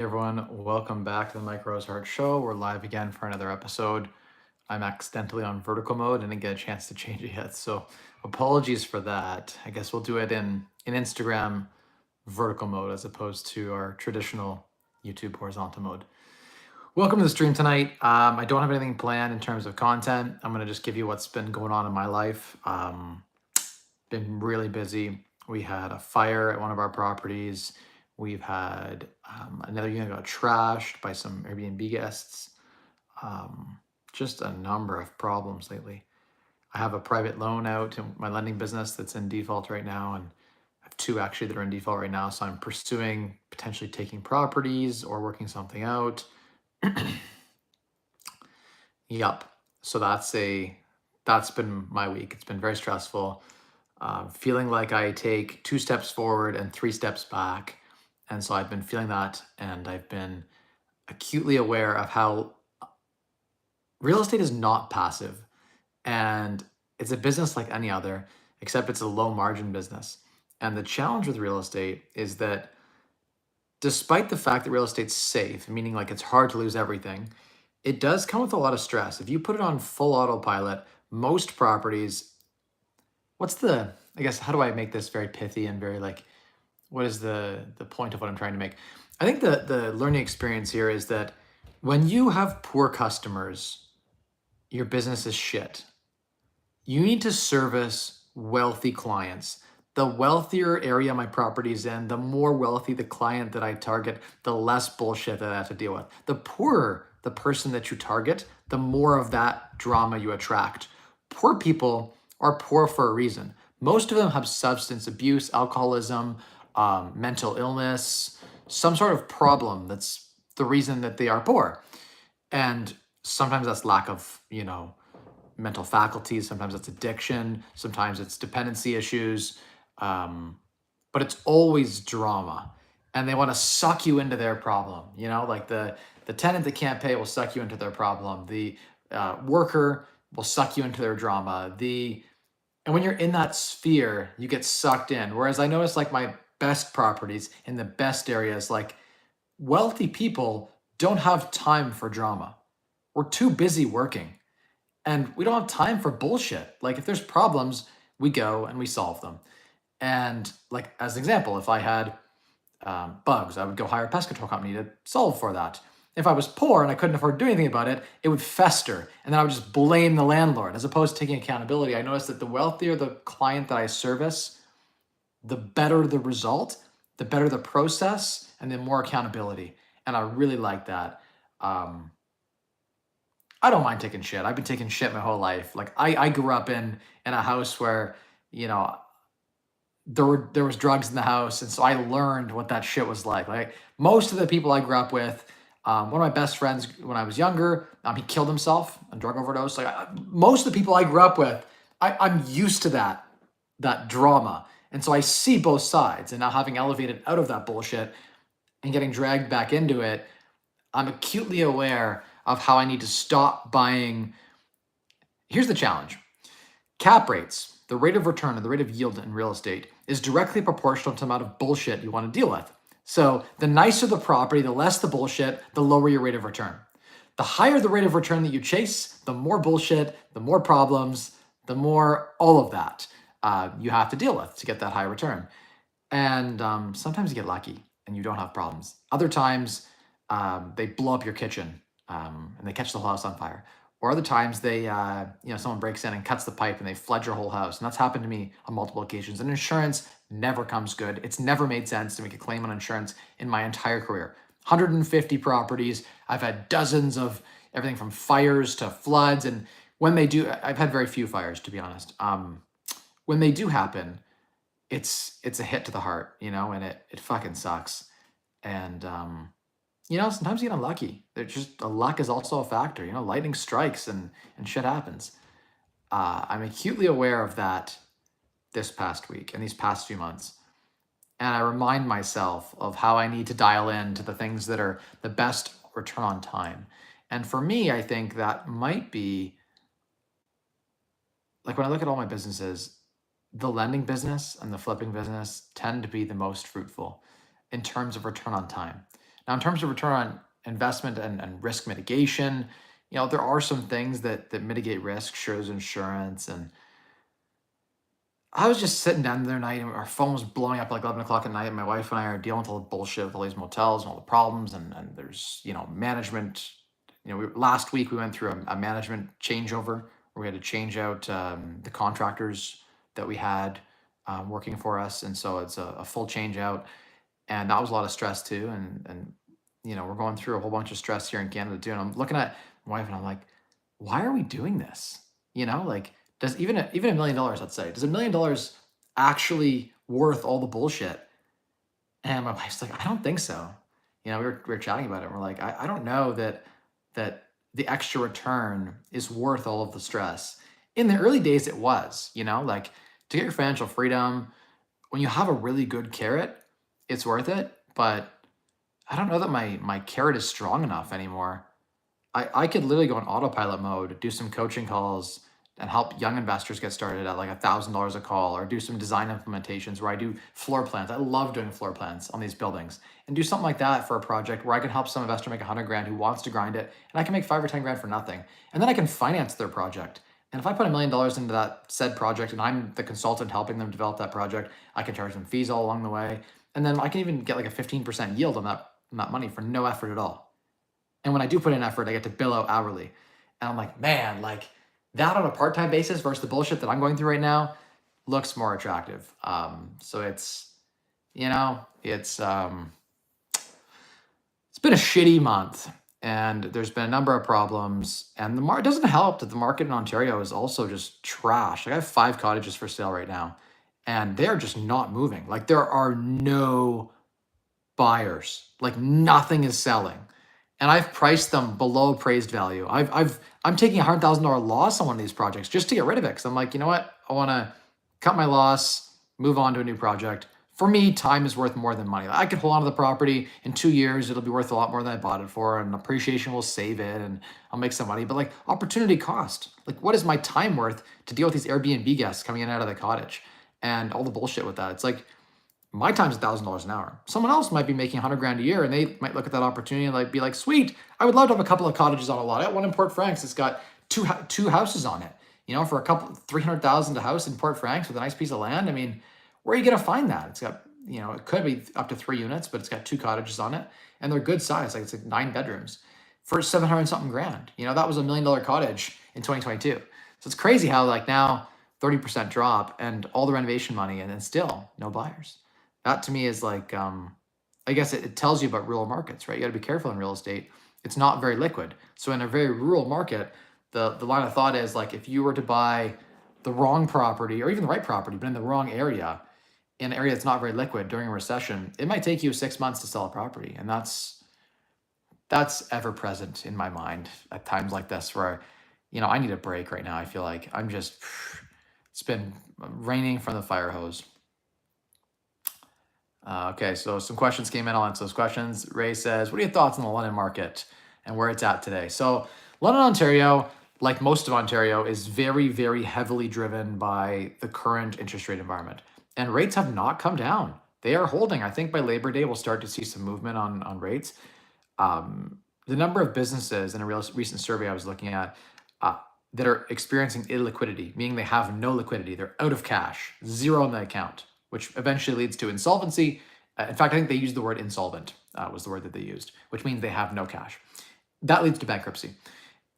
Everyone, welcome back to the Rosehart show. We're live again for another episode. I'm accidentally on vertical mode and didn't get a chance to change it yet, so apologies for that. I guess we'll do it in Instagram vertical mode as opposed to our traditional YouTube horizontal mode. Welcome to the stream tonight. I don't have anything planned in terms of content. I'm gonna just give you what's been going on in my life. Been really busy. We had a fire at one of our properties. We've had another unit got trashed by some Airbnb guests. Just a number of problems lately. I have a private loan out in my lending business that's in default right now, and I have two actually that are in default right now. So I'm pursuing potentially taking properties or working something out. Yep. So that's been my week. It's been very stressful. Feeling like I take 2 steps forward and 3 steps back. And so I've been feeling that, and I've been acutely aware of how real estate is not passive. And it's a business like any other, except it's a low margin business. And the challenge with real estate is that despite the fact that real estate's safe, meaning like it's hard to lose everything, it does come with a lot of stress. If you put it on full autopilot, most properties, I guess, how do I make this very pithy and very like, what is the point of what I'm trying to make? I think the learning experience here is that when you have poor customers, your business is shit. You need to service wealthy clients. The wealthier area my property is in, the more wealthy the client that I target, the less bullshit that I have to deal with. The poorer the person that you target, the more of that drama you attract. Poor people are poor for a reason. Most of them have substance abuse, alcoholism, mental illness, some sort of problem that's the reason that they are poor. And sometimes that's lack of, mental faculties. Sometimes it's addiction. Sometimes it's dependency issues. But it's always drama. And they want to suck you into their problem. Like the tenant that can't pay will suck you into their problem. The worker will suck you into their drama. And when you're in that sphere, you get sucked in. Whereas I notice like my best properties in the best areas, like wealthy people don't have time for drama. We're too busy working and we don't have time for bullshit. Like if there's problems, we go and we solve them. And like as an example, if I had bugs, I would go hire a pest control company to solve for that. If I was poor and I couldn't afford to do anything about it, it would fester. And then I would just blame the landlord as opposed to taking accountability. I noticed that the wealthier the client that I service, the better the result, the better the process, and then more accountability. And I really like that. I don't mind taking shit. I've been taking shit my whole life. Like I grew up in a house where, you know, there was drugs in the house, and so I learned what that shit was like. Like most of the people I grew up with, one of my best friends when I was younger, he killed himself on drug overdose. Like most of the people I grew up with, I'm used to that drama, and so I see both sides. And now having elevated out of that bullshit and getting dragged back into it, I'm acutely aware of how I need to stop buying. Here's the challenge. Cap rates, the rate of return or the rate of yield in real estate, is directly proportional to the amount of bullshit you want to deal with. So the nicer the property, the less the bullshit, the lower your rate of return. The higher the rate of return that you chase, the more bullshit, the more problems, the more all of that you have to deal with to get that high return. And sometimes you get lucky and you don't have problems. Other times they blow up your kitchen and they catch the whole house on fire. Or other times they, someone breaks in and cuts the pipe and they flood your whole house. And that's happened to me on multiple occasions. And insurance never comes good. It's never made sense to make a claim on insurance in my entire career. 150 properties. I've had dozens of everything from fires to floods. And when they do, I've had very few fires, to be honest. When they do happen, it's a hit to the heart, and it fucking sucks. And sometimes you get unlucky. There's just luck is also a factor. Lightning strikes and shit happens. I'm acutely aware of that this past week and these past few months. And I remind myself of how I need to dial in to the things that are the best return on time. And for me, I think that might be like when I look at all my businesses, the lending business and the flipping business tend to be the most fruitful in terms of return on time. Now, in terms of return on investment and risk mitigation, there are some things that mitigate risk, sure, there's insurance. And I was just sitting down the other night and our phone was blowing up like 11 o'clock at night. And my wife and I are dealing with all the bullshit with all these motels and all the problems. And there's, management. Last week we went through a management changeover where we had to change out the contractors that we had working for us. And so it's a full change out. And that was a lot of stress too. And we're going through a whole bunch of stress here in Canada too. And I'm looking at my wife and I'm like, why are we doing this? Like, does even $1 million, let's say, does $1 million actually worth all the bullshit? And my wife's like, I don't think so. We were chatting about it. And we're like, I don't know that the extra return is worth all of the stress. In the early days, it was, like to get your financial freedom, when you have a really good carrot, it's worth it. But I don't know that my carrot is strong enough anymore. I could literally go on autopilot mode, do some coaching calls, and help young investors get started at like $1,000 a call, or do some design implementations where I do floor plans. I love doing floor plans on these buildings, and do something like that for a project where I can help some investor make 100 grand who wants to grind it, and I can make 5 or 10 grand for nothing. And then I can finance their project. And if I put $1 million into that said project and I'm the consultant helping them develop that project, I can charge them fees all along the way. And then I can even get like a 15% yield on that money for no effort at all. And when I do put in effort, I get to bill out hourly. And I'm like, man, like that on a part-time basis versus the bullshit that I'm going through right now looks more attractive. So it's it's been a shitty month, and there's been a number of problems. And it doesn't help that the market in Ontario is also just trash. Like I have 5 cottages for sale right now, and they're just not moving. Like there are no buyers. Like nothing is selling. And I've priced them below appraised value. I'm taking $100,000 loss on one of these projects just to get rid of it. Cause I'm like, you know what? I want to cut my loss, move on to a new project. For me, time is worth more than money. I could hold on to the property in 2 years. It'll be worth a lot more than I bought it for, and appreciation will save it, and I'll make some money. But like opportunity cost, like what is my time worth to deal with these Airbnb guests coming in and out of the cottage and all the bullshit with that? It's like, my time's $1,000 an hour. Someone else might be making 100 grand a year, and they might look at that opportunity and like be like, sweet, I would love to have a couple of cottages on a lot. I have one in Port Franks. It's got two houses on it, for a couple, 300,000 a house in Port Franks with a nice piece of land. I mean, where are you going to find that? It's got, it could be up to 3 units, but it's got 2 cottages on it, and they're good size. Like it's like 9 bedrooms for 700 something grand. That was $1 million cottage in 2022. So it's crazy how like now 30% drop and all the renovation money, and then still no buyers. That to me is like, I guess it tells you about rural markets, right? You got to be careful in real estate. It's not very liquid. So in a very rural market, the line of thought is like, if you were to buy the wrong property or even the right property, but in the wrong area, in an area that's not very liquid during a recession, it might take you 6 months to sell a property. And that's ever present in my mind at times like this where, I need a break right now. I feel like it's been raining from the fire hose. Okay, so some questions came in. I'll answer those questions. Ray says, what are your thoughts on the London market and where it's at today? So London, Ontario, like most of Ontario, is very, very heavily driven by the current interest rate environment. And rates have not come down. They are holding. I think by Labor Day, we'll start to see some movement on rates. The number of businesses in a recent survey I was looking at that are experiencing illiquidity, meaning they have no liquidity. They're out of cash, zero in the account, which eventually leads to insolvency. In fact, I think they used the word insolvent, was the word that they used, which means they have no cash. That leads to bankruptcy.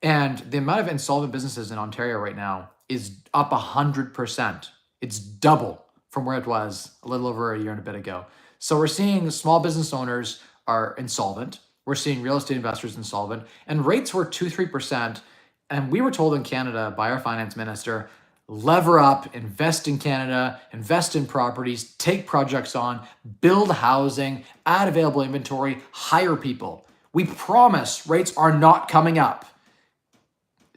And the amount of insolvent businesses in Ontario right now is up 100%. It's double from where it was a little over a year and a bit ago. So we're seeing small business owners are insolvent. We're seeing real estate investors insolvent. And rates were 2-3%. And we were told in Canada by our finance minister, lever up, invest in Canada, invest in properties, take projects on, build housing, add available inventory, hire people. We promise rates are not coming up.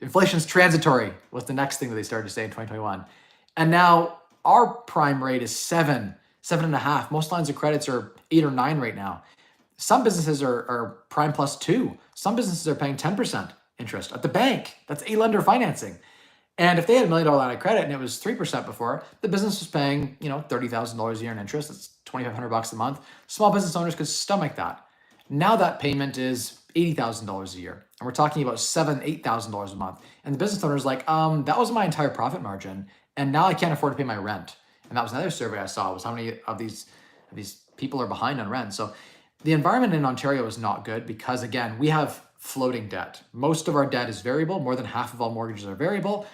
Inflation's transitory was the next thing that they started to say in 2021. And now our prime rate is 7.5. Most lines of credits are 8 or 9 right now. Some businesses are prime plus 2. Some businesses are paying 10% interest at the bank. That's a lender financing. And if they had $1 million line of credit and it was 3% before, the business was paying, $30,000 a year in interest. That's $2,500 a month. Small business owners could stomach that. Now that payment is $80,000 a year. And we're talking about $7,000, $8,000 a month. And the business owner is like, that was my entire profit margin. And now I can't afford to pay my rent. And that was another survey I saw, was how many of these people are behind on rent. So the environment in Ontario is not good because, again, we have floating debt. Most of our debt is variable. More than half of all mortgages are variable.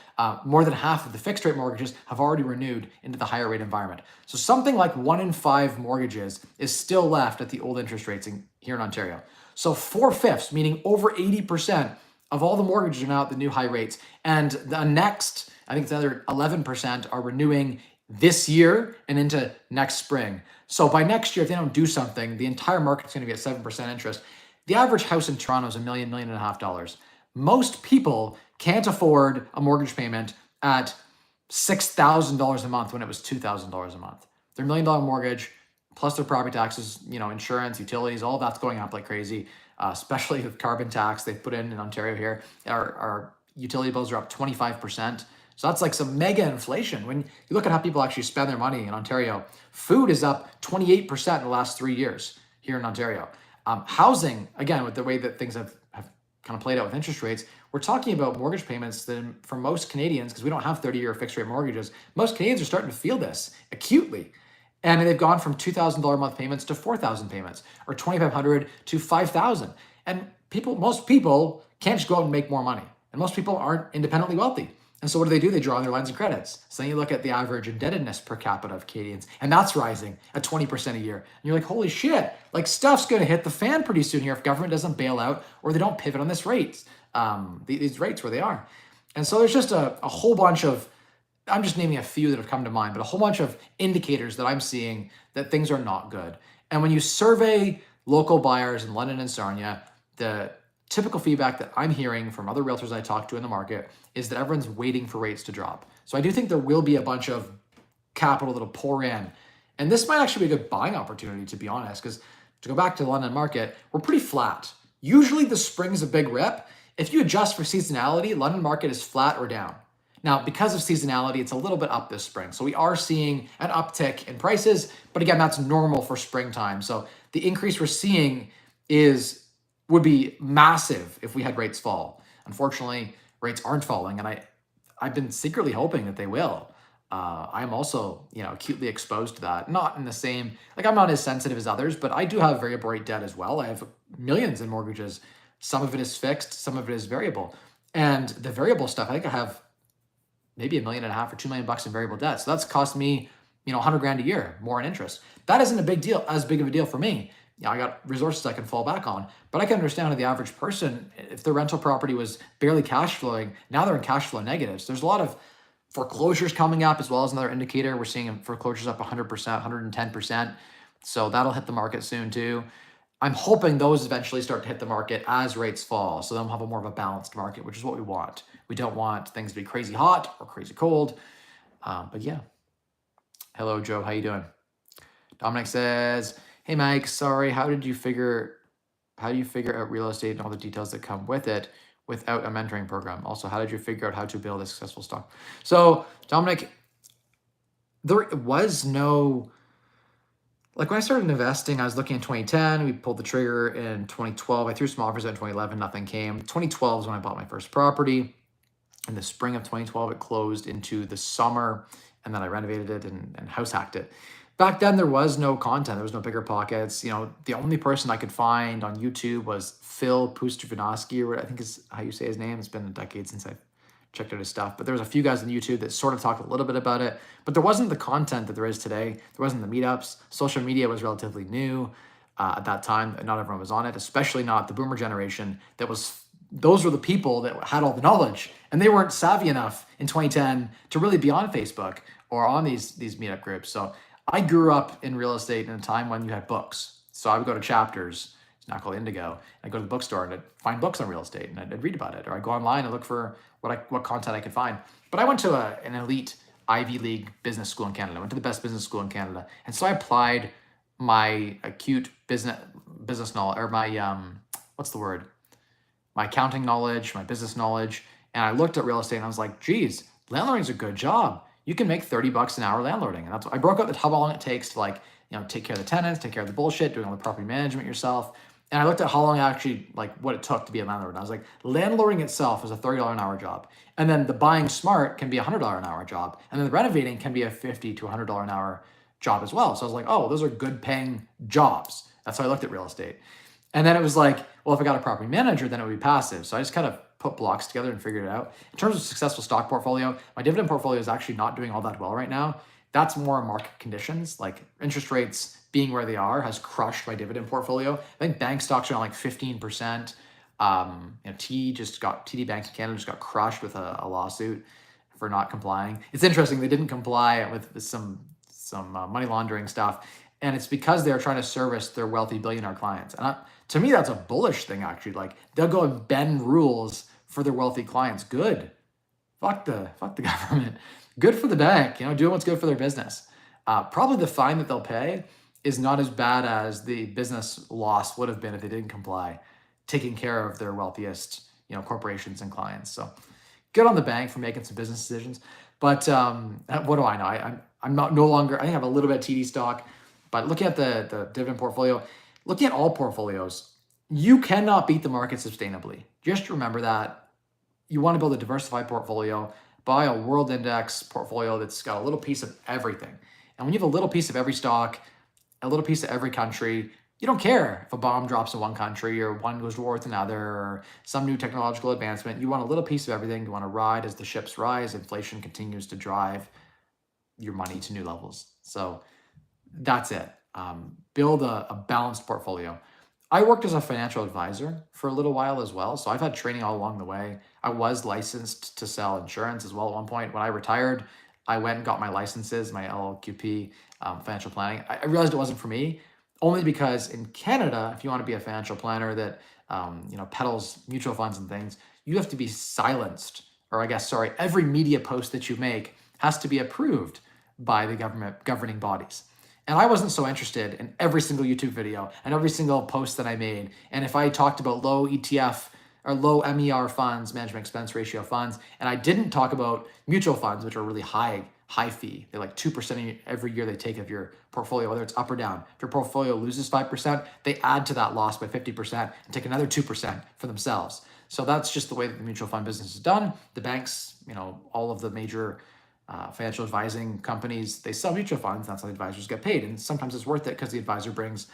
More than half of the fixed rate mortgages have already renewed into the higher rate environment. So something like 1 in 5 mortgages is still left at the old interest rates here in Ontario. So 4/5, meaning over 80% of all the mortgages are now at the new high rates. And the next, I think it's another 11% are renewing this year and into next spring. So by next year, if they don't do something, the entire market's going to be at 7% interest. The average house in Toronto is $1 million, $1.5 million. Most people can't afford a mortgage payment at $6,000 a month when it was $2,000 a month. Their $1 million mortgage, plus their property taxes, insurance, utilities, all of that's going up like crazy, especially with carbon tax they've put in Ontario here. Our utility bills are up 25%. So that's like some mega inflation. When you look at how people actually spend their money in Ontario, food is up 28% in the last 3 years here in Ontario. Housing, again, with the way that things have kind of played out with interest rates, we're talking about mortgage payments that for most Canadians, because we don't have 30-year fixed rate mortgages, most Canadians are starting to feel this acutely. And they've gone from $2,000 a month payments to $4,000 payments, or $2,500 to $5,000. And most people can't just go out and make more money. And most people aren't independently wealthy. And so what do? They draw on their lines of credits. So then you look at the average indebtedness per capita of Canadians, and that's rising at 20% a year. And you're like, holy shit, like stuff's going to hit the fan pretty soon here if government doesn't bail out or they don't pivot on these rates where they are. And so there's just a whole bunch of, I'm just naming a few that have come to mind, but a whole bunch of indicators that I'm seeing that things are not good. And when you survey local buyers in London and Sarnia, the typical feedback that I'm hearing from other realtors I talk to in the market is that everyone's waiting for rates to drop. So I do think there will be a bunch of capital that'll pour in. And this might actually be a good buying opportunity, to be honest, because to go back to the London market, we're pretty flat. Usually the spring's a big rip. If you adjust for seasonality, London market is flat or down. Now, because of seasonality, it's a little bit up this spring. So we are seeing an uptick in prices, but again, that's normal for springtime. So the increase we're seeing would be massive if we had rates fall. Unfortunately, rates aren't falling, and I've been secretly hoping that they will. I'm also, acutely exposed to that. Not in the same, I'm not as sensitive as others, but I do have variable rate debt as well. I have millions in mortgages. Some of it is fixed, some of it is variable. And the variable stuff, I think I have maybe $1.5 million or $2 million in variable debt. So that's cost me, $100,000 a year more in interest. That isn't as big of a deal for me. I got resources I can fall back on, but I can understand how the average person, if the rental property was barely cash flowing, now they're in cash flow negatives. There's a lot of foreclosures coming up as well as another indicator. We're seeing foreclosures up 100%, 110%. So that'll hit the market soon too. I'm hoping those eventually start to hit the market as rates fall. So then we'll have more of a balanced market, which is what we want. We don't want things to be crazy hot or crazy cold. But yeah. Hello, Joe. How you doing? Dominic says, hey, Mike, sorry, how do you figure out real estate and all the details that come with it without a mentoring program? Also, how did you figure out how to build a successful stock? So, Dominic, there was no, when I started investing, I was looking in 2010, we pulled the trigger in 2012. I threw some offers out in 2011, nothing came. 2012 is when I bought my first property. In the spring of 2012, it closed into the summer, and then I renovated it and house hacked it. Back then, there was no content. There was no bigger pockets. The only person I could find on YouTube was Phil Pustervinovsky, or I think is how you say his name. It's been a decade since I've checked out his stuff. But there was a few guys on YouTube that sort of talked a little bit about it. But there wasn't the content that there is today. There wasn't the meetups. Social media was relatively new at that time. Not everyone was on it, especially not the boomer generation. Those were the people that had all the knowledge. And they weren't savvy enough in 2010 to really be on Facebook or on these meetup groups. So I grew up in real estate in a time when you had books. So I would go to Chapters, it's now called Indigo. I'd go to the bookstore and I'd find books on real estate and I'd read about it. Or I'd go online and look for what content I could find. But I went to an elite Ivy League business school in Canada. I went to the best business school in Canada. And so I applied my acute business knowledge, or my, my accounting knowledge, my business knowledge. And I looked at real estate and I was like, geez, landlording's a good job. You can make $30 an hour landlording. And that's what I broke out how long it takes to take care of the tenants, take care of the bullshit, doing all the property management yourself. And I looked at how long actually, like what it took to be a landlord. And I was like, landlording itself is a $30 an hour job. And then the buying smart can be a $100 an hour job. And then the renovating can be a $50 to $100 an hour job as well. So I was like, oh, those are good paying jobs. That's how I looked at real estate. And then it was like, well, if I got a property manager, then it would be passive. So I just kind of put blocks together and figured it out. In terms of successful stock portfolio, my dividend portfolio is actually not doing all that well right now. That's more market conditions, like interest rates being where they are has crushed my dividend portfolio. I think bank stocks are on like 15%. TD Bank in Canada just got crushed with a lawsuit for not complying. It's interesting, they didn't comply with some money laundering stuff, and it's because they're trying to service their wealthy billionaire clients. And to me, that's a bullish thing, actually. Like, they'll go and bend rules for their wealthy clients. Good. Fuck the government. Good for the bank, doing what's good for their business. Probably the fine that they'll pay is not as bad as the business loss would have been if they didn't comply, taking care of their wealthiest, corporations and clients. So good on the bank for making some business decisions. But what do I know? I'm not no longer. I think I have a little bit of TD stock, but looking at the dividend portfolio, looking at all portfolios, you cannot beat the market sustainably. Just remember that. You want to build a diversified portfolio, buy a world index portfolio that's got a little piece of everything. And when you have a little piece of every stock, a little piece of every country, you don't care if a bomb drops in one country or one goes to war with another or some new technological advancement. You want a little piece of everything. You want to ride as the ships rise. Inflation continues to drive your money to new levels. So that's it. Build a balanced portfolio. I worked as a financial advisor for a little while as well. So I've had training all along the way. I was licensed to sell insurance as well at one point. When I retired, I went and got my licenses, my LLQP, financial planning. I realized it wasn't for me, only because in Canada, if you want to be a financial planner that peddles mutual funds and things, you have to be silenced, or every media post that you make has to be approved by the government governing bodies. And I wasn't so interested in every single YouTube video and every single post that I made. And if I talked about low ETF or low MER funds, management expense ratio funds, and I didn't talk about mutual funds, which are really high fee. They're like 2% every year they take of your portfolio, whether it's up or down. If your portfolio loses 5%, they add to that loss by 50% and take another 2% for themselves. So that's just the way that the mutual fund business is done. The banks, all of the major financial advising companies, they sell mutual funds. That's how the advisors get paid. And sometimes it's worth it because the advisor brings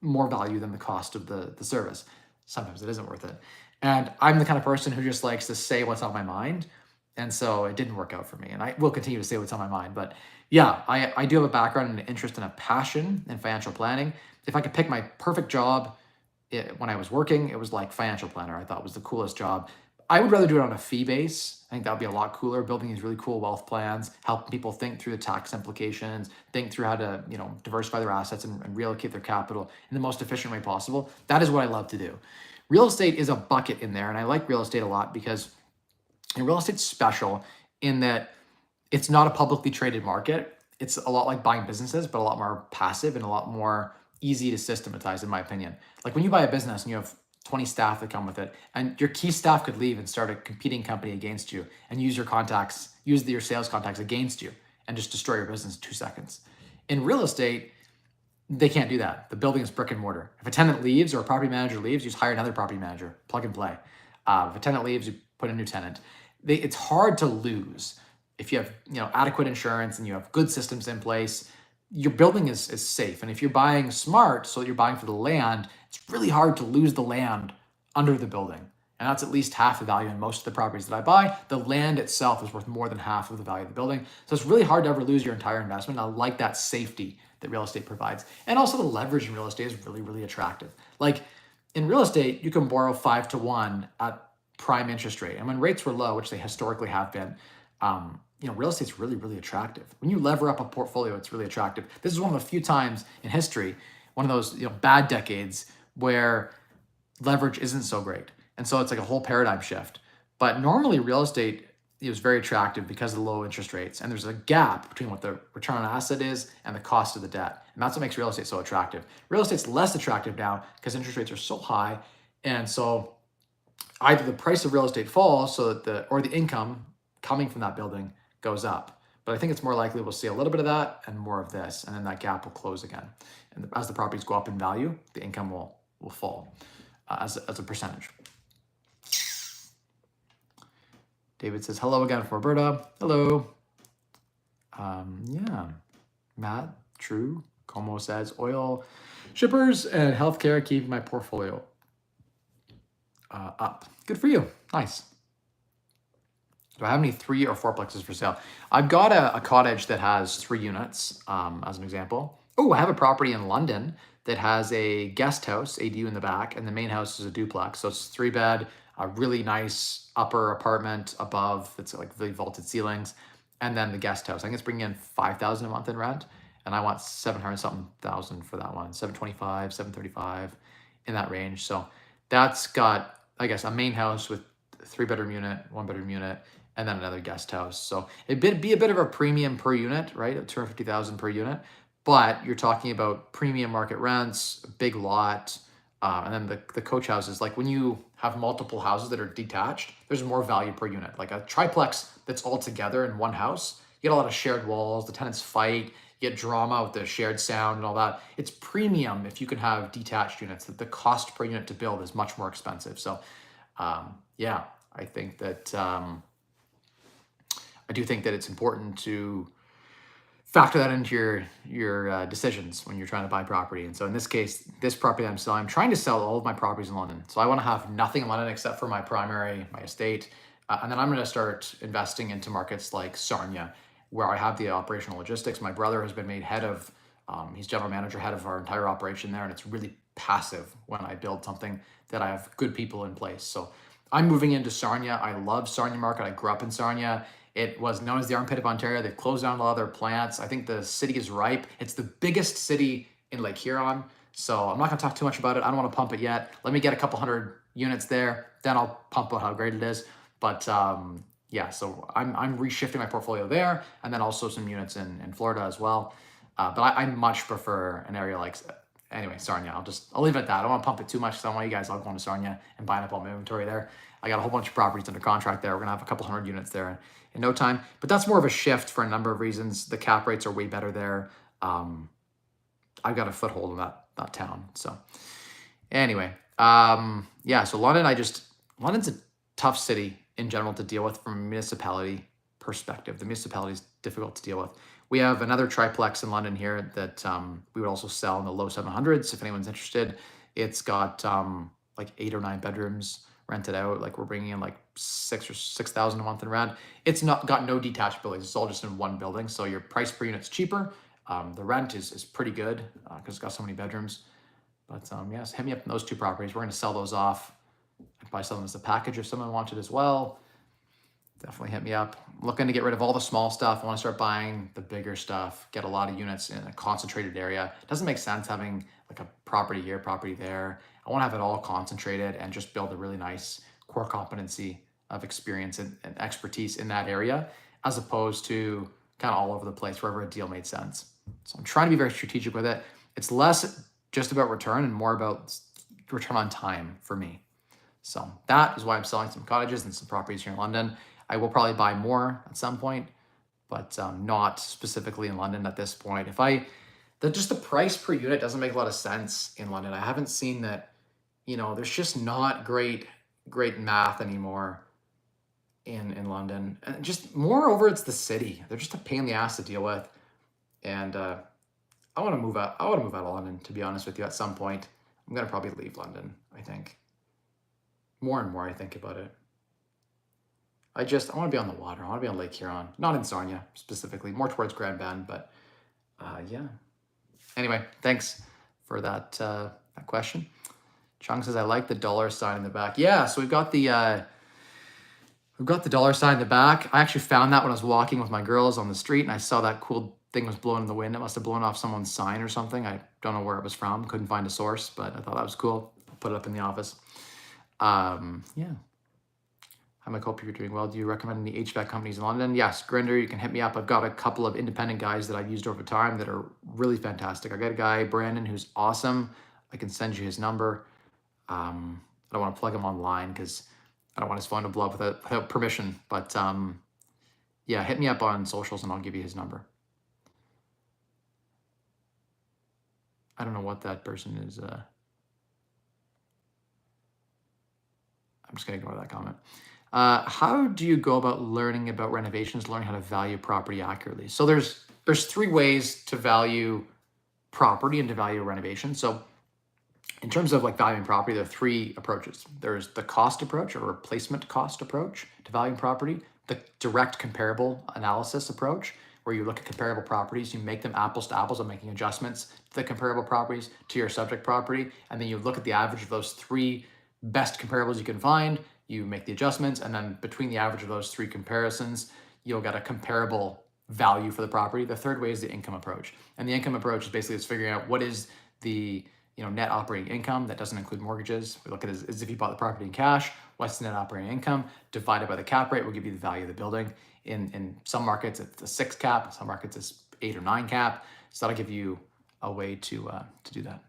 more value than the cost of the service. Sometimes it isn't worth it. And I'm the kind of person who just likes to say what's on my mind. And so it didn't work out for me. And I will continue to say what's on my mind. But yeah, I do have a background and an interest and a passion in financial planning. If I could pick my perfect job when I was working, it was like financial planner. I thought was the coolest job. I would rather do it on a fee base. I think that would be a lot cooler, building these really cool wealth plans, helping people think through the tax implications, think through how to, diversify their assets and reallocate their capital in the most efficient way possible. That is what I love to do. Real estate is a bucket in there, and I like real estate a lot because real estate's special in that it's not a publicly traded market. It's a lot like buying businesses, but a lot more passive and a lot more easy to systematize, in my opinion. Like when you buy a business and you have 20 staff that come with it, and your key staff could leave and start a competing company against you and use your sales contacts against you and just destroy your business in 2 seconds. In real estate, they can't do that. The building is brick and mortar. If a tenant leaves or a property manager leaves, you just hire another property manager, plug and play. If a tenant leaves, you put a new tenant. It's hard to lose if you have adequate insurance and you have good systems in place. Your building is safe. And if you're buying smart, so you're buying for the land, it's really hard to lose the land under the building. And that's at least half the value in most of the properties that I buy. The land itself is worth more than half of the value of the building. So it's really hard to ever lose your entire investment. I like that safety that real estate provides. And also the leverage in real estate is really, really attractive. Like in real estate, you can borrow 5-to-1 at prime interest rate. And when rates were low, which they historically have been, real estate's really, really attractive. When you lever up a portfolio, it's really attractive. This is one of the few times in history, one of those bad decades where leverage isn't so great. And so it's like a whole paradigm shift. But normally real estate is very attractive because of the low interest rates. And there's a gap between what the return on asset is and the cost of the debt. And that's what makes real estate so attractive. Real estate's less attractive now because interest rates are so high. And so either the price of real estate falls or the income coming from that building goes up. But I think it's more likely we'll see a little bit of that and more of this, and then that gap will close again. And as the properties go up in value, the income will will fall as a percentage. David says, hello again from Alberta. Hello. Yeah. Matt, true. Como says, oil shippers and healthcare keep my portfolio up. Good for you. Nice. Do I have any 3 or 4plexes for sale? I've got a cottage that has 3 units, as an example. Oh, I have a property in London that has a guest house, ADU in the back, and the main house is a duplex. So it's 3-bed, a really nice upper apartment above. It's like really vaulted ceilings, and then the guest house. I think it's bringing in $5,000 a month in rent, and I want 700 something thousand for that one, 725, 735, in that range. So that's got, I guess, a main house with 3-bedroom unit, 1-bedroom unit, and then another guest house. So it'd be a bit of a premium per unit, right? 250,000 per unit, but you're talking about premium market rents, big lot, and then the coach houses. Like when you have multiple houses that are detached, there's more value per unit. Like a triplex that's all together in one house, you get a lot of shared walls, the tenants fight, you get drama with the shared sound and all that. It's premium if you can have detached units. That the cost per unit to build is much more expensive. So yeah, I think that I do think that it's important to factor that into your decisions when you're trying to buy property. And so in this case, this property I'm selling, I'm trying to sell all of my properties in London. So I want to have nothing in London except for my estate. And then I'm going to start investing into markets like Sarnia, where I have the operational logistics. My brother has been made head of, he's general manager, head of our entire operation there. And it's really passive when I build something that I have good people in place. So I'm moving into Sarnia. I love Sarnia market. I grew up in Sarnia. It was known as the armpit of Ontario. They've closed down a lot of their plants. I think the city is ripe. It's the biggest city in Lake Huron. So I'm not gonna talk too much about it. I don't wanna pump it yet. Let me get a couple hundred units there. Then I'll pump out how great it is. But yeah, so I'm reshifting my portfolio there, and then also some units in Florida as well. But I much prefer an area like, anyway, Sarnia. I'll leave it at that. I don't want to pump it too much because I want you guys all going to Sarnia and buying up all my inventory there. I got a whole bunch of properties under contract there. We're gonna have a couple hundred units there in no time. But that's more of a shift for a number of reasons. The cap rates are way better there. I've got a foothold in that town. So anyway, yeah. So London's a tough city in general to deal with from a municipality perspective. The municipality is difficult to deal with. We have another triplex in London here that we would also sell in the low 700s if anyone's interested. It's got like 8 or 9 bedrooms rented out. Like we're bringing in like 6,000 a month in rent. It's not got no detached buildings. It's all just in one building. So your price per unit's cheaper. The rent is pretty good because it's got so many bedrooms. But yes, hit me up on those 2 properties. We're going to sell those off. I'd probably sell them as a package if someone wanted as well. Definitely hit me up. I'm looking to get rid of all the small stuff. I want to start buying the bigger stuff, get a lot of units in a concentrated area. It doesn't make sense having like a property here, property there. I want to have it all concentrated and just build a really nice core competency of experience and expertise in that area, as opposed to kind of all over the place wherever a deal made sense. So I'm trying to be very strategic with it. It's less just about return and more about return on time for me. So that is why I'm selling some cottages and some properties here in London. I will probably buy more at some point, but not specifically in London at this point. Just the price per unit doesn't make a lot of sense in London. I haven't seen that, there's just not great math anymore in London. And just moreover, it's the city. They're just a pain in the ass to deal with. And I want to move out. I want to move out of London, to be honest with you, at some point. I'm going to probably leave London, I think. More and more I think about it. I want to be on the water. I want to be on Lake Huron. Not in Sarnia, specifically. More towards Grand Bend, but yeah. Anyway, thanks for that question. Chung says, I like the dollar sign in the back. Yeah, so we've got the dollar sign in the back. I actually found that when I was walking with my girls on the street, and I saw that cool thing was blowing in the wind. It must have blown off someone's sign or something. I don't know where it was from. Couldn't find a source, but I thought that was cool. Put it up in the office. Yeah. Hi, Mike, hope you're doing well. Do you recommend any HVAC companies in London? Yes, Grinder, you can hit me up. I've got a couple of independent guys that I've used over time that are really fantastic. I got a guy, Brandon, who's awesome. I can send you his number. I don't want to plug him online because I don't want his phone to blow up without permission. But yeah, hit me up on socials and I'll give you his number. I don't know what that person is. I'm just going to ignore that comment. How do you go about learning about renovations, learning how to value property accurately? So there's 3 ways to value property and to value renovation. So in terms of like valuing property, there are 3 approaches. There's the cost approach or replacement cost approach to valuing property, the direct comparable analysis approach, where you look at comparable properties, you make them apples to apples, and making adjustments to the comparable properties to your subject property, and then you look at the average of those 3 best comparables you can find, you make the adjustments, and then between the average of those 3 comparisons, you'll get a comparable value for the property. The third way is the income approach. And the income approach is basically just figuring out what is the net operating income that doesn't include mortgages. We look at it as if you bought the property in cash, what's the net operating income divided by the cap rate will give you the value of the building. In some markets, it's a 6 cap. In some markets, it's 8 or 9 cap. So that'll give you a way to do that.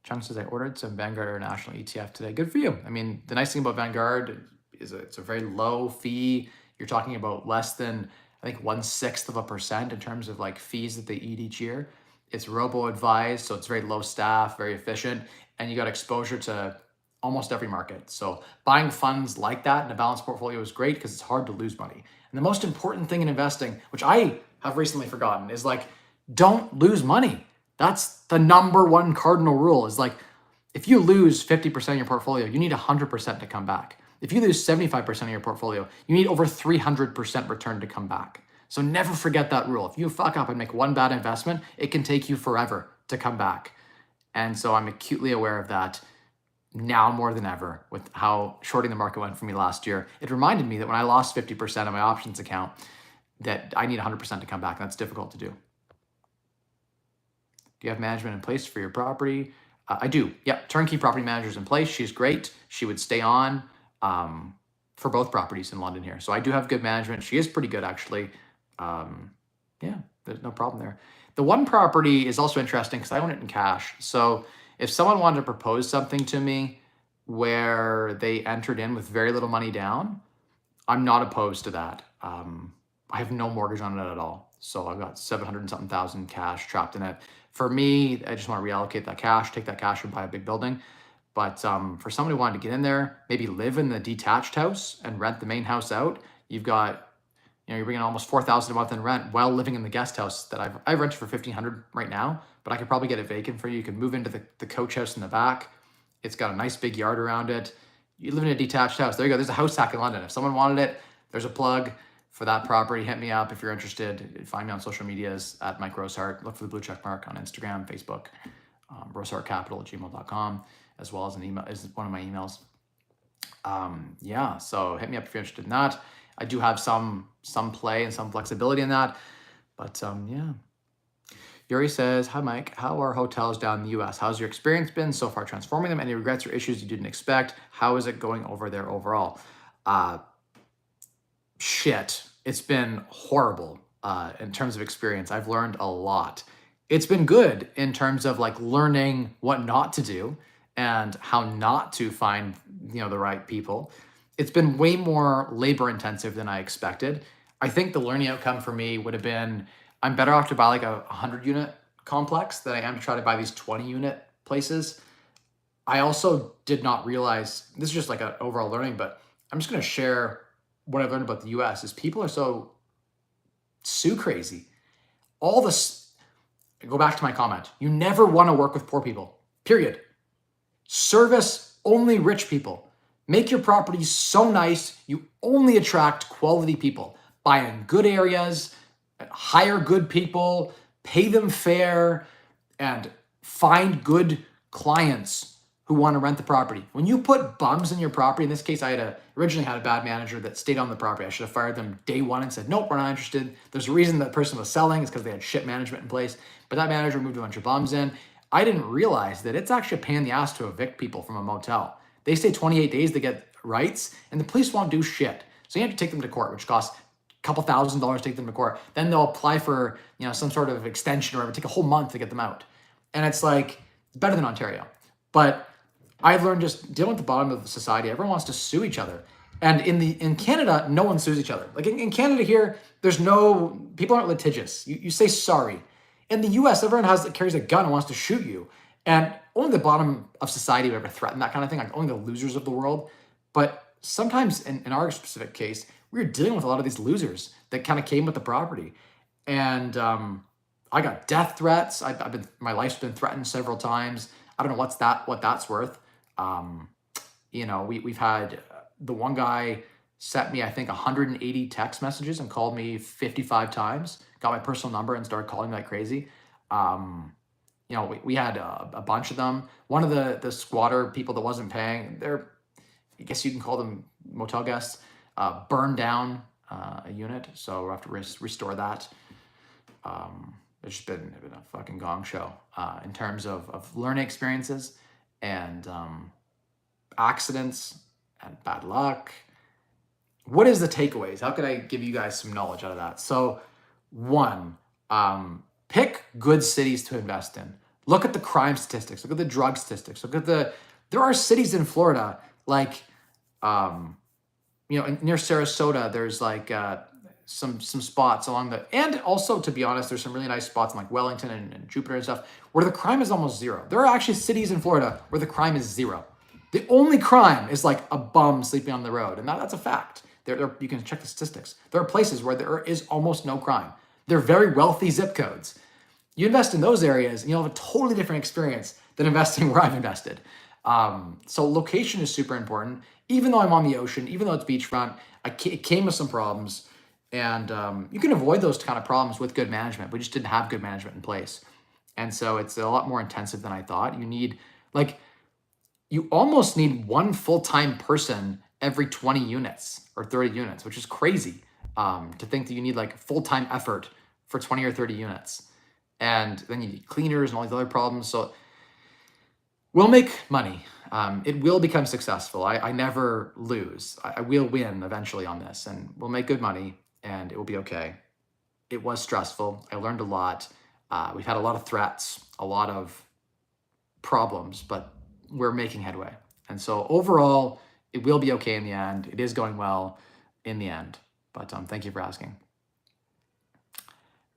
Chung says, I ordered some Vanguard International ETF today. Good for you. I mean, the nice thing about Vanguard is it's a very low fee. You're talking about less than, I think, 0.1/6% in terms of like fees that they eat each year. It's robo-advised, so it's very low staff, very efficient, and you got exposure to almost every market. So buying funds like that in a balanced portfolio is great because it's hard to lose money. And the most important thing in investing, which I have recently forgotten, is like, don't lose money. That's the number 1 cardinal rule, is like, if you lose 50% of your portfolio, you need 100% to come back. If you lose 75% of your portfolio, you need over 300% return to come back. So never forget that rule. If you fuck up and make one bad investment, it can take you forever to come back. And so I'm acutely aware of that now more than ever with how shorting the market went for me last year. It reminded me that when I lost 50% of my options account, that I need 100% to come back. That's difficult to do. Do you have management in place for your property? I do. Yeah, turnkey property manager's in place. She's great. She would stay on for both properties in London here. So I do have good management. She is pretty good, actually. Yeah, there's no problem there. The one property is also interesting because I own it in cash. So if someone wanted to propose something to me where they entered in with very little money down, I'm not opposed to that. I have no mortgage on it at all. So I've got 700 and something thousand cash trapped in it. For me, I just want to reallocate that cash, take that cash and buy a big building. But for someone who wanted to get in there, maybe live in the detached house and rent the main house out, you've got, you're bringing almost $4,000 a month in rent while living in the guest house that I rent for $1,500 right now, but I could probably get it vacant for you. You can move into the coach house in the back. It's got a nice big yard around it. You live in a detached house. There you go. There's a house hack in London. If someone wanted it, there's a plug for that property. Hit me up if you're interested. Find me on social medias at Mike Rosehart. Look for the blue check mark on Instagram, Facebook, rosehartcapital@gmail.com, as well as an email, is one of my emails. Yeah, so hit me up if you're interested in that. I do have some play and some flexibility in that, but yeah. Yuri says, hi Mike, how are hotels down in the US? How's your experience been so far transforming them? Any regrets or issues you didn't expect? How is it going over there overall? Shit, it's been horrible in terms of experience. I've learned a lot. It's been good in terms of like learning what not to do and how not to find, the right people. It's been way more labor intensive than I expected. I think the learning outcome for me would have been, I'm better off to buy like a 100 unit complex than I am to try to buy these 20 unit places. I also did not realize, this is just like an overall learning, but I'm just going to share what I've learned about the US is people are so crazy. All this, go back to my comment. You never want to work with poor people, period. Service only rich people. Make your properties so nice, you only attract quality people. Buy in good areas, hire good people, pay them fair, and find good clients who want to rent the property. When you put bums in your property, in this case, I originally had a bad manager that stayed on the property. I should have fired them day one and said, nope, we're not interested. There's a reason that person was selling, it's because they had shit management in place. But that manager moved a bunch of bums in. I didn't realize that it's actually a pain in the ass to evict people from a motel. They stay 28 days to get rights, and the police won't do shit. So you have to take them to court, which costs a couple $1,000s to take them to court. Then they'll apply for some sort of extension or whatever. Take a whole month to get them out. And it's like better than Ontario. But I've learned just dealing with the bottom of the society. Everyone wants to sue each other. And in Canada, no one sues each other. Like in Canada here, people aren't litigious. You say sorry. In the US, everyone carries a gun and wants to shoot you. And only the bottom of society would ever threaten that kind of thing, like only the losers of the world. But sometimes in our specific case, we were dealing with a lot of these losers that kind of came with the property. And I got death threats. My life's been threatened several times. I don't know what that's worth. Um, we've had the one guy sent me, I think, 180 text messages and called me 55 times, got my personal number and started calling me like crazy. We had a bunch of them. One of the squatter people that wasn't paying, I guess you can call them motel guests, burned down a unit. So we'll have to restore that. It's just been a fucking gong show in terms of learning experiences and accidents and bad luck. What is the takeaways? How can I give you guys some knowledge out of that? So, one, pick good cities to invest in. Look at the crime statistics. Look at the drug statistics. There are cities in Florida like, near Sarasota. There's like some spots along and also, to be honest, there's some really nice spots in like Wellington and Jupiter and stuff where the crime is almost zero. There are actually cities in Florida where the crime is zero. The only crime is like a bum sleeping on the road, and that's a fact. You can check the statistics. There are places where there is almost no crime. They're very wealthy zip codes. You invest in those areas, and you'll have a totally different experience than investing where I've invested. So location is super important. Even though I'm on the ocean, even though it's beachfront, it came with some problems, and you can avoid those kind of problems with good management. We just didn't have good management in place, and so it's a lot more intensive than I thought. You almost need one full-time person every 20 units or 30 units, which is crazy to think that you need like full-time effort for 20 or 30 units. And then you need cleaners and all these other problems. So we'll make money. It will become successful. I never lose. I will win eventually on this, and we'll make good money, and it will be okay. It was stressful. I learned a lot. We've had a lot of threats, a lot of problems, but we're making headway. And so overall, it will be okay in the end. It is going well in the end. But thank you for asking.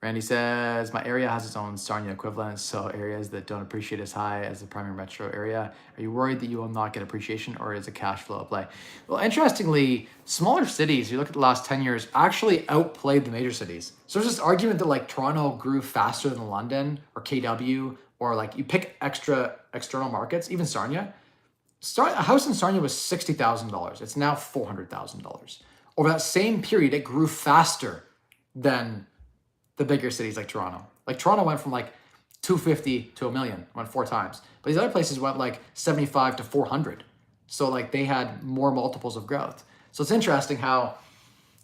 Randy says, my area has its own Sarnia equivalent, so areas that don't appreciate as high as the primary metro area. Are you worried that you will not get appreciation, or is a cash flow play? Well, interestingly, smaller cities, you look at the last 10 years, actually outplayed the major cities. So there's this argument that like Toronto grew faster than London or KW, or like you pick external markets, even Sarnia. A house in Sarnia was $60,000. It's now $400,000. Over that same period, it grew faster than the bigger cities like Toronto. Like Toronto went from like 250 to $1 million, went 4 times. But these other places went like 75 to 400. So like they had more multiples of growth. So it's interesting how,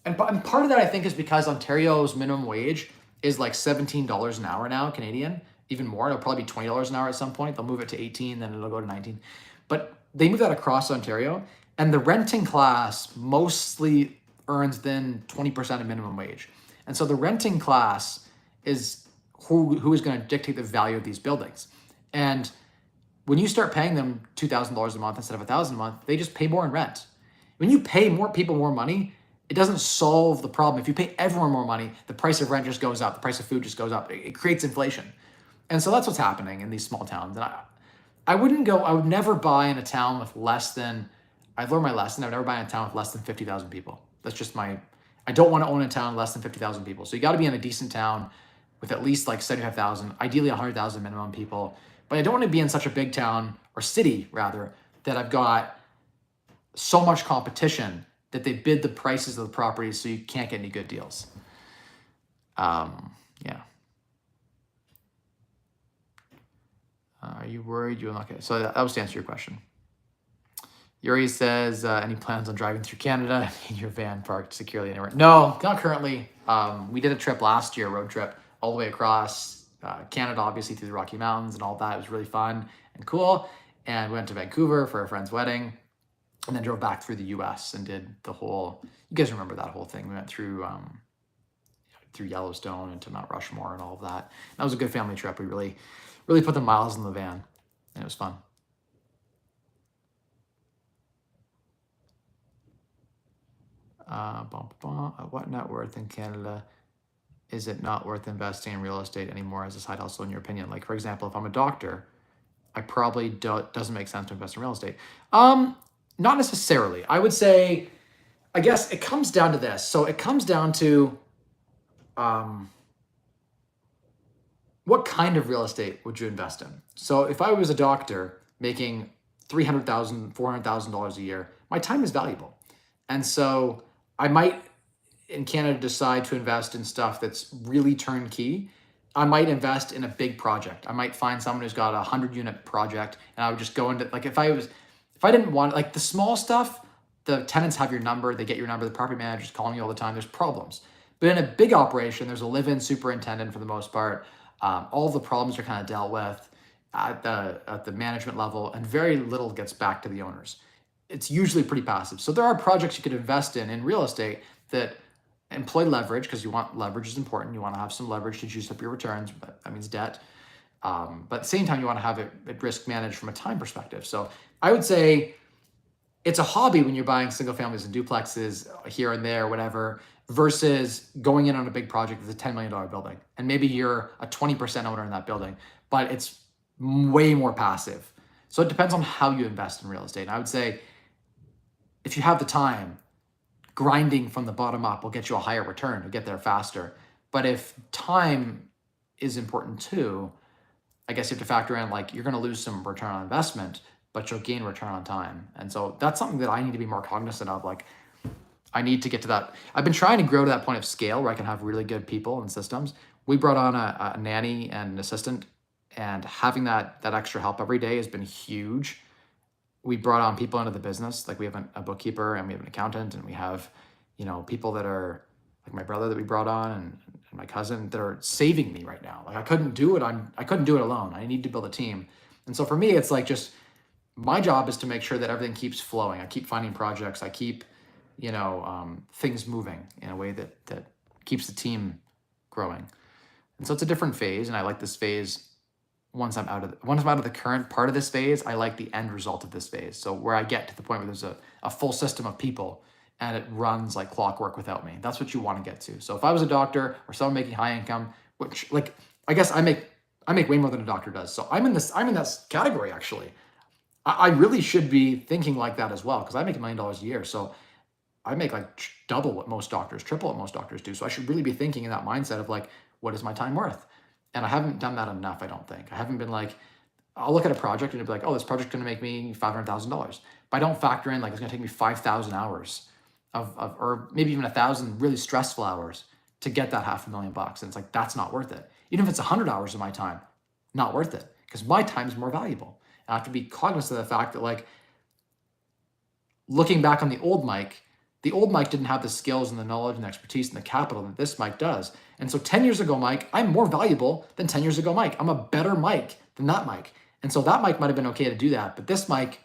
and part of that I think is because Ontario's minimum wage is like $17 an hour now, Canadian, even more. It'll probably be $20 an hour at some point. They'll move it to 18, then it'll go to 19. But they move that across Ontario, and the renting class mostly earns then 20% of minimum wage. And so the renting class is who is going to dictate the value of these buildings. And when you start paying them $2,000 a month instead of $1,000 a month, they just pay more in rent. When you pay more people more money, it doesn't solve the problem. If you pay everyone more money, the price of rent just goes up. The price of food just goes up. It creates inflation. And so that's what's happening in these small towns. And I would never buy in a town with less than, I've learned my lesson. I would never buy in a town with less than 50,000 people. That's just I don't want to own a town less than 50,000 people. So you got to be in a decent town with at least like 75,000, ideally 100,000 minimum people. But I don't want to be in such a big town, or city rather, that I've got so much competition that they bid the prices of the properties so you can't get any good deals. Yeah. Are you worried you will not get? So that was to answer your question. Yuri says, any plans on driving through Canada in your van parked securely anywhere? No, not currently. We did a trip last year, road trip, all the way across Canada, obviously through the Rocky Mountains and all that. It was really fun and cool. And we went to Vancouver for a friend's wedding, and then drove back through the US and did the whole, you guys remember that whole thing. We went through Yellowstone and to Mount Rushmore and all of that. That was a good family trip. We really put the miles in the van, and it was fun. What net worth in Canada is it not worth investing in real estate anymore as a side hustle, in your opinion? Like, for example, if I'm a doctor I probably doesn't make sense to invest in real estate. Not necessarily. I would say, I guess it comes down to this. So it comes down to what kind of real estate would you invest in? So if I was a doctor making $300,000, $400,000 a year, my time is valuable. And so I might in Canada decide to invest in stuff that's really turnkey. I might invest in a big project. I might find someone who's got a 100-unit project, and I would just go into, like, if I didn't want, like, the small stuff, the tenants have your number, they get your number, the property manager's calling you all the time, there's problems. But in a big operation, there's a live-in superintendent for the most part. All the problems are kind of dealt with at the management level, and very little gets back to the owners. It's usually pretty passive. So there are projects you could invest in real estate that employ leverage, because you want leverage is important. You want to have some leverage to juice up your returns. That means debt. But at the same time, you want to have it risk managed from a time perspective. So I would say it's a hobby when you're buying single families and duplexes here and there, whatever, versus going in on a big project with a $10 million building. And maybe you're a 20% owner in that building, but it's way more passive. So it depends on how you invest in real estate. And I would say if you have the time, grinding from the bottom up will get you a higher return to get there faster. But if time is important too, I guess you have to factor in, like, you're going to lose some return on investment, but you'll gain return on time. And so that's something that I need to be more cognizant of. Like, I need to get to that. I've been trying to grow to that point of scale where I can have really good people and systems. We brought on a nanny and an assistant, and having that extra help every day has been huge. We brought on people into the business. Like, we have a bookkeeper, and we have an accountant, and we have, people that are like my brother that we brought on, and my cousin, that are saving me right now. Like, I couldn't do it alone. I need to build a team. And so for me, it's like, just my job is to make sure that everything keeps flowing. I keep finding projects. I keep, things moving in a way that keeps the team growing. And so it's a different phase. And I like this phase. Once I'm out of the current part of this phase, I like the end result of this phase. So where I get to the point where there's a full system of people and it runs like clockwork without me. That's what you want to get to. So if I was a doctor or someone making high income, which, like, I guess I make way more than a doctor does. So I'm in this category, actually. I really should be thinking like that as well, because I make $1 million a year. So I make like double what most doctors, triple what most doctors do. So I should really be thinking in that mindset of, like, what is my time worth? And I haven't done that enough, I don't think. I haven't been like, I'll look at a project and it'll be like, oh, this project's going to make me $500,000. But I don't factor in, like, it's going to take me 5,000 hours or maybe even 1,000 really stressful hours to get that $500,000. And it's like, that's not worth it. Even if it's 100 hours of my time, not worth it, because my time is more valuable. And I have to be cognizant of the fact that, like, looking back on the old Mike didn't have the skills and the knowledge and the expertise and the capital that this Mike does. And so 10 years ago, Mike, I'm more valuable than 10 years ago, Mike. I'm a better Mike than that Mike. And so that Mike might have been okay to do that, but this Mike,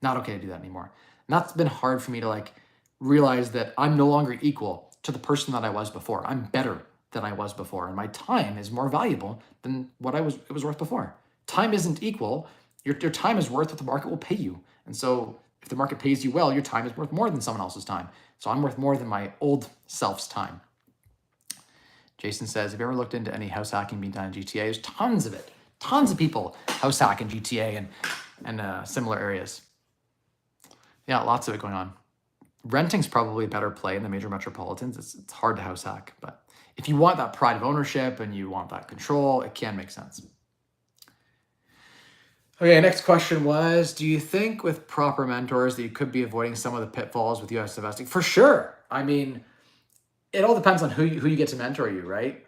not okay to do that anymore. And that's been hard for me to, like, realize that I'm no longer equal to the person that I was before. I'm better than I was before. And my time is more valuable than what it was worth before. Time isn't equal. Your time is worth what the market will pay you. And so if the market pays you well, your time is worth more than someone else's time. So I'm worth more than my old self's time. Jason says, have you ever looked into any house hacking being done in GTA? There's tons of it. Tons of people house hack in GTA and similar areas. Yeah, lots of it going on. Renting's probably a better play in the major metropolitans. It's hard to house hack, but if you want that pride of ownership and you want that control, it can make sense. Okay, next question was, do you think with proper mentors that you could be avoiding some of the pitfalls with U.S. investing? For sure. I mean, it all depends on who you get to mentor you, right?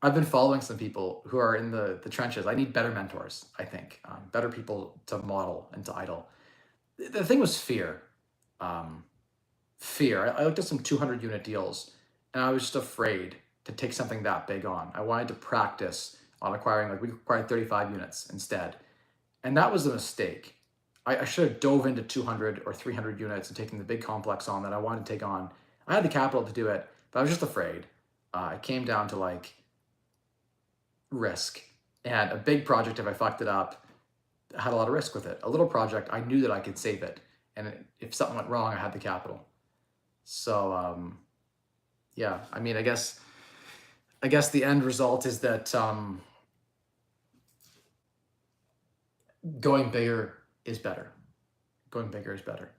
I've been following some people who are in the trenches. I need better mentors, I think. Better people to model and to idol. The thing was fear. Fear. I looked at some 200-unit deals, and I was just afraid to take something that big on. I wanted to practice on acquiring, like, we acquired 35 units instead. And that was a mistake. I should have dove into 200 or 300 units and taken the big complex on that I wanted to take on. I had the capital to do it, but I was just afraid. It came down to, like, risk. And a big project, if I fucked it up, had a lot of risk with it. A little project, I knew that I could save it. And if something went wrong, I had the capital. So, yeah, I mean, I guess the end result is that going bigger is better. Going bigger is better.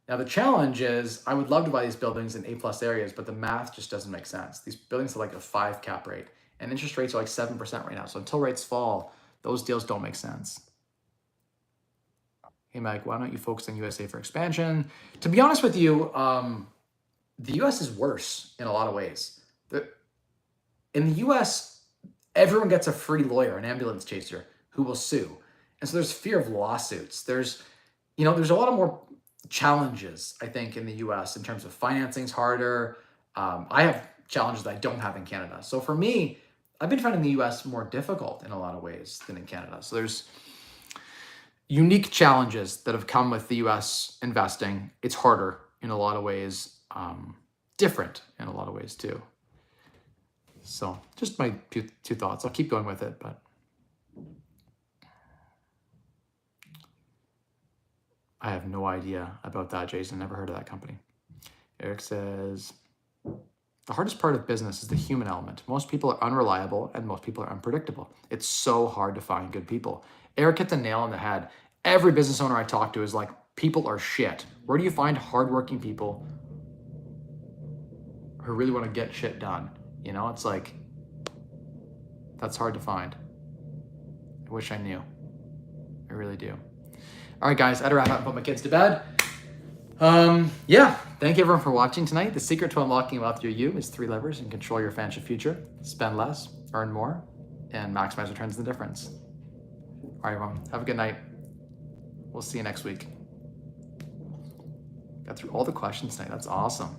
Now the challenge is I would love to buy these buildings in A+ areas, but the math just doesn't make sense. These buildings are like a 5 cap rate and interest rates are like 7% right now. So until rates fall, those deals don't make sense. Hey Mike, why don't you focus on USA for expansion? To be honest with you, the US is worse in a lot of ways. In the US, everyone gets a free lawyer, an ambulance chaser who will sue. And so there's fear of lawsuits. There's a lot more challenges, I think, in the US in terms of financing's harder. I have challenges that I don't have in Canada. So for me, I've been finding the US more difficult in a lot of ways than in Canada. So there's unique challenges that have come with the US investing. It's harder in a lot of ways, different in a lot of ways too. So just my two thoughts. I'll keep going with it, but I have no idea about that, Jason. Never heard of that company. Eric says, the hardest part of business is the human element. Most people are unreliable and most people are unpredictable. It's so hard to find good people. Eric hit the nail on the head. Every business owner I talk to is like, people are shit. Where do you find hardworking people who really want to get shit done? It's like, that's hard to find. I wish I knew. I really do. All right, guys, I had to wrap up and put my kids to bed. Yeah, thank you everyone for watching tonight. The secret to unlocking a wealthier you is 3 levers and control your financial future. Spend less, earn more, and maximize returns in the difference. All right, everyone, have a good night. We'll see you next week. Got through all the questions tonight. That's awesome.